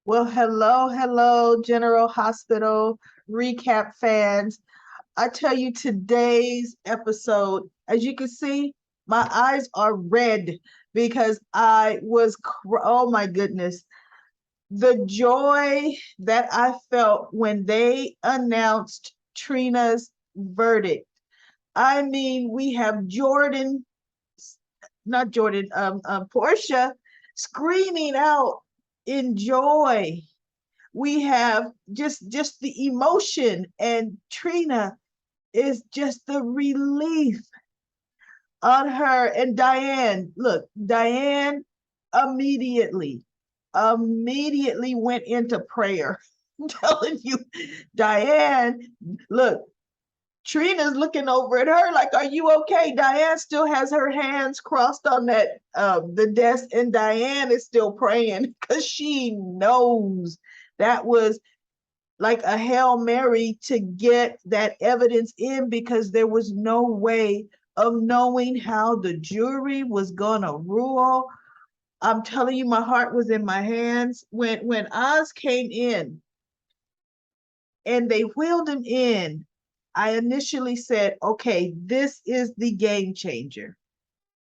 Well, hello, General Hospital recap fans. I tell you, today's episode, as you can see, my eyes are red because oh my goodness, the joy that I felt when they announced Trina's verdict. I mean, we have not Jordan, Portia screaming out in joy. We have just the emotion, and Trina is just the relief on her. And Diane, look, Diane immediately immediately went into prayer. I'm telling you, Diane, look, Trina's looking over at her like, "Are you okay?" Diane still has her hands crossed on that the desk, and Diane is still praying because she knows that was like a Hail Mary to get that evidence in, because there was no way of knowing how the jury was gonna rule. I'm telling you, my heart was in my hands when Oz came in and they wheeled him in. I initially said, okay, this is the game changer.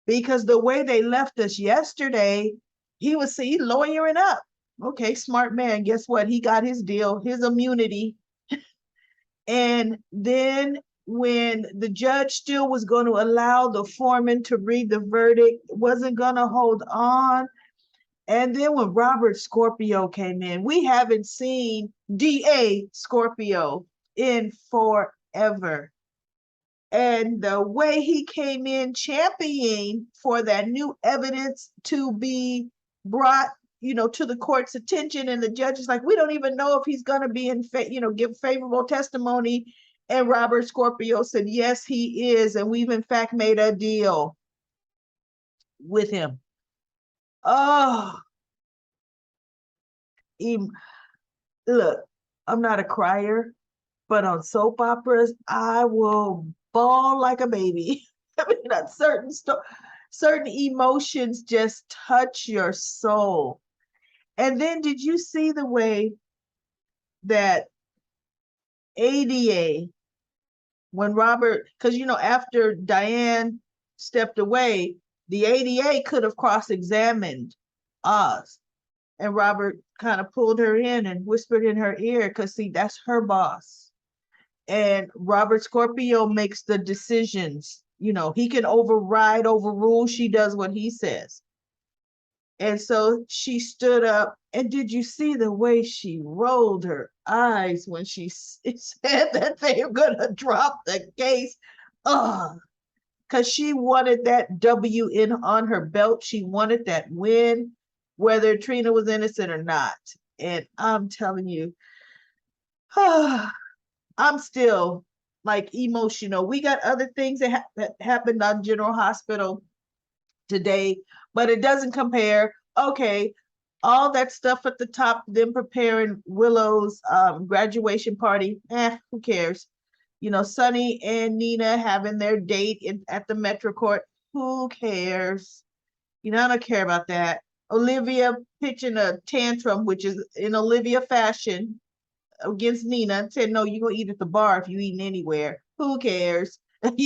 Because the way they left us yesterday, he was lawyering up. Okay, smart man. Guess what? He got his deal, his immunity. And then when the judge still was going to allow the foreman to read the verdict, wasn't going to hold on. And then when Robert Scorpio came in, we haven't seen DA Scorpio in forever. And the way he came in championing for that new evidence to be brought, to the court's attention, and the judge is like, we don't even know if he's going to be give favorable testimony. And Robert Scorpio said, yes, he is, and we've in fact made a deal with him. Oh, look, I'm not a crier, but on soap operas, I will bawl like a baby. I mean, that certain emotions just touch your soul. And then, did you see the way that ADA, when Robert, because after Diane stepped away, the ADA could have cross-examined Oz, and Robert kind of pulled her in and whispered in her ear, because see, that's her boss. And Robert Scorpio makes the decisions. He can overrule. She does what he says. And so she stood up. And did you see the way she rolled her eyes when she said that they were going to drop the case? Oh, because she wanted that W in on her belt. She wanted that win, whether Trina was innocent or not. And I'm telling you, I'm still like emotional. We got other things that happened on General Hospital today, but it doesn't compare. Okay, all that stuff at the top, them preparing Willow's graduation party. Who cares? Sonny and Nina having their date at the Metro Court. Who cares? I don't care about that. Olivia pitching a tantrum, which is in Olivia fashion, against Nina, and said, no, you're going to eat at the bar if you eating anywhere. Who cares? And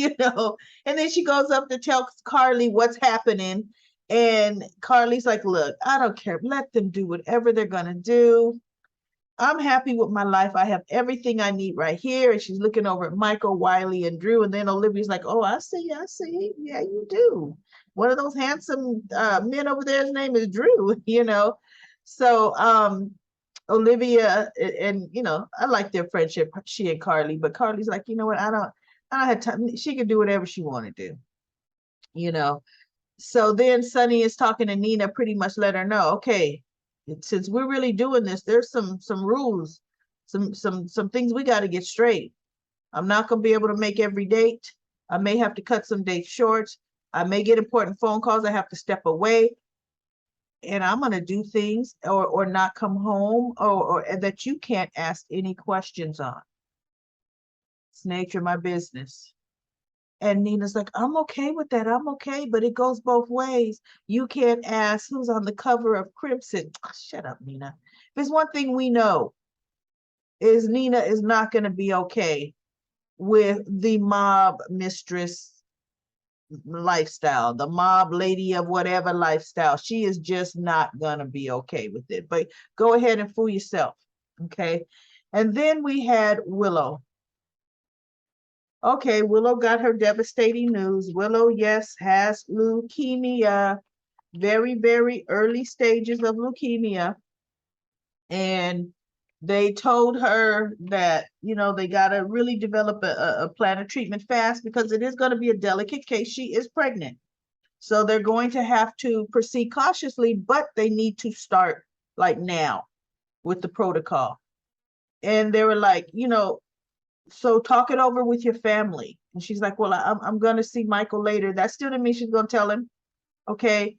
then she goes up to tell Carly what's happening. And Carly's like, look, I don't care. Let them do whatever they're going to do. I'm happy with my life. I have everything I need right here. And she's looking over at Michael, Wiley, and Drew. And then Olivia's like, oh, I see. I see. Yeah, you do. One of those handsome men over there, his name is Drew, So Olivia, and I like their friendship, she and Carly, but Carly's like, you know what, I don't have time. She can do whatever she want to do, you know. So then Sunny is talking to Nina, pretty much let her know, okay, since we're really doing this, there's some rules, some things we got to get straight. I'm not gonna be able to make every date. I may have to cut some dates short. I may get important phone calls. I have to step away, and I'm going to do things or not come home, or that you can't ask any questions on. It's the nature of my business. And Nina's like, I'm okay with that. I'm okay, but it goes both ways. You can't ask who's on the cover of Crimson. Shut up, Nina. If there's one thing we know is Nina is not going to be okay with the mob mistress lifestyle, the mob lady of whatever lifestyle. She is just not going to be okay with it. But go ahead and fool yourself. Okay. And then we had Willow. Okay, Willow got her devastating news. Willow, yes, has leukemia, very, very early stages of leukemia. And they told her that, you know, they got to really develop a plan of treatment fast because it is going to be a delicate case. She is pregnant. So they're going to have to proceed cautiously, but they need to start like now with the protocol. And they were like, you know, so talk it over with your family. And she's like, well, I'm going to see Michael later. That still didn't mean she's going to tell him. Okay.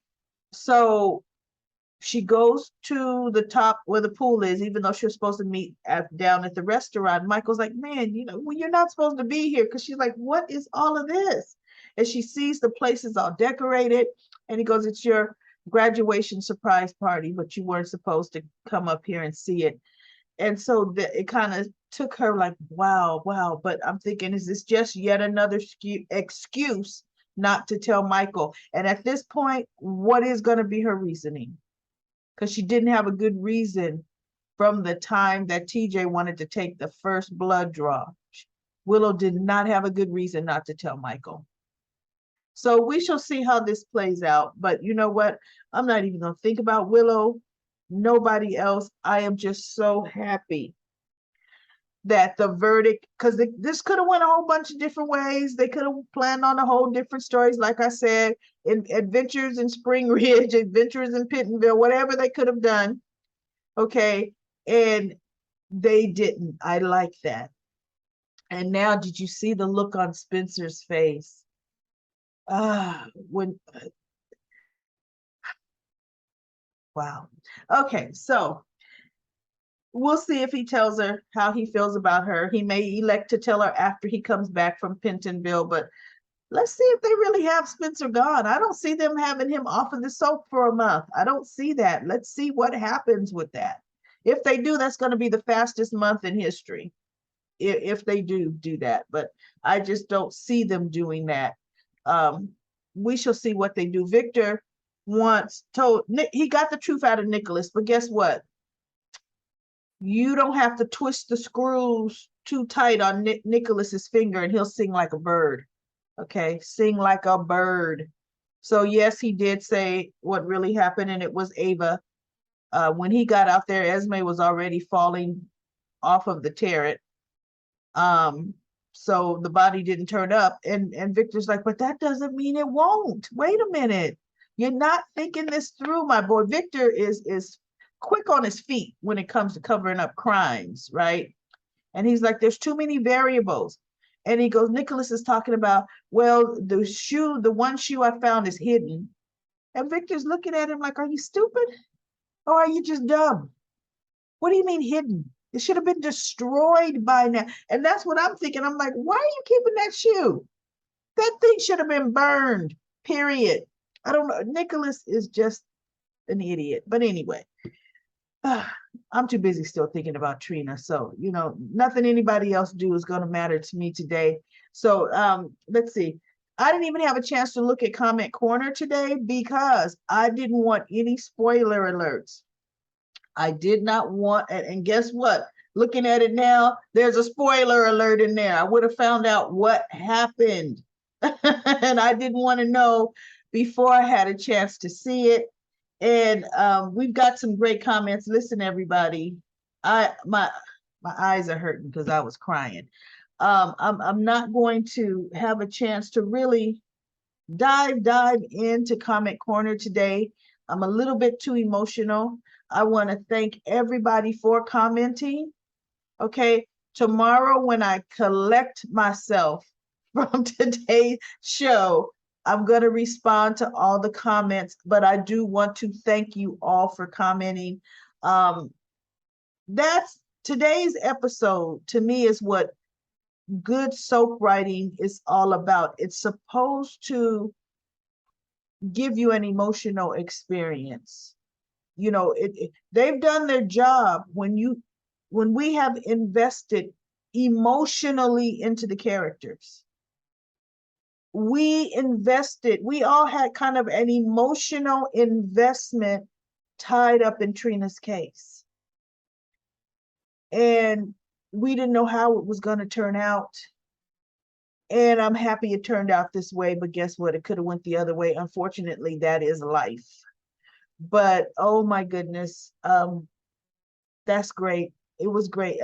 So she goes to the top where the pool is, even though she was supposed to meet down at the restaurant. Michael's like, man, you know, well, you're not supposed to be here. Because she's like, what is all of this? And she sees the place is all decorated. And he goes, it's your graduation surprise party, but you weren't supposed to come up here and see it. And so it kind of took her like, wow, wow. But I'm thinking, is this just yet another excuse not to tell Michael? And at this point, what is going to be her reasoning? Because she didn't have a good reason from the time that TJ wanted to take the first blood draw. Willow did not have a good reason not to tell Michael. So we shall see how this plays out. But you know what? I'm not even going to think about Willow. Nobody else. I am just so happy that the verdict, because this could have went a whole bunch of different ways. They could have planned on a whole different stories. Like I said, in Adventures in Spring Ridge, Adventures in Pentonville, whatever they could have done. Okay. And they didn't. I like that. And now, did you see the look on Spencer's face? When wow. Okay, so we'll see if he tells her how he feels about her. He may elect to tell her after he comes back from Pentonville, but let's see if they really have Spencer gone. I don't see them having him off of the soap for a month. I don't see that. Let's see what happens with that. If they do, that's going to be the fastest month in history. If they do that, but I just don't see them doing that. We shall see what they do. Victor he got the truth out of Nicholas, but guess what? You don't have to twist the screws too tight on Nicholas's finger and he'll sing like a bird. Okay, sing like a bird. So yes, he did say what really happened, and it was Ava. When he got out there, Esme was already falling off of the turret. So the body didn't turn up, and Victor's like, but that doesn't mean it won't. Wait a minute. You're not thinking this through, my boy. Victor is quick on his feet when it comes to covering up crimes, right? And he's like, there's too many variables. And he goes, Nicholas is talking about, well, the one shoe I found is hidden. And Victor's looking at him like, are you stupid? Or are you just dumb? What do you mean hidden? It should have been destroyed by now. And that's what I'm thinking. I'm like, why are you keeping that shoe? That thing should have been burned, period. I don't know. Nicholas is just an idiot. But anyway, I'm too busy still thinking about Trina. So, you know, nothing anybody else do is going to matter to me today. So let's see. I didn't even have a chance to look at Comment Corner today because I didn't want any spoiler alerts. I did not want, and guess what? Looking at it now, there's a spoiler alert in there. I would have found out what happened. And I didn't want to know before I had a chance to see it. And we've got some great comments. Listen, everybody, my eyes are hurting because I was crying. I'm not going to have a chance to really dive into Comment Corner today. I'm a little bit too emotional. I want to thank everybody for commenting. Okay, tomorrow when I collect myself from today's show, I'm going to respond to all the comments, but I do want to thank you all for commenting. That's today's episode to me is what good soap writing is all about. It's supposed to give you an emotional experience. You know, they've done their job when we have invested emotionally into the characters. We all had kind of an emotional investment tied up in Trina's case. And we didn't know how it was going to turn out. And I'm happy it turned out this way, but guess what? It could have went the other way. Unfortunately, that is life. But oh my goodness, that's great. It was great.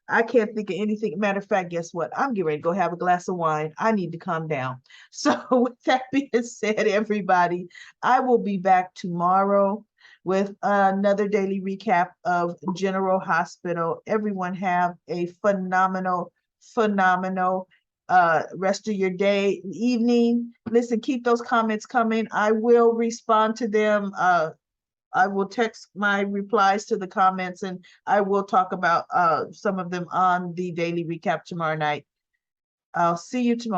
I can't think of anything. Matter of fact, guess what? I'm getting ready to go have a glass of wine. I need to calm down. So, with that being said, everybody, I will be back tomorrow with another daily recap of General Hospital. Everyone have a phenomenal rest of your day, evening. Listen, keep those comments coming. I will respond to them. I will text my replies to the comments, and I will talk about some of them on the daily recap tomorrow night. I'll see you tomorrow.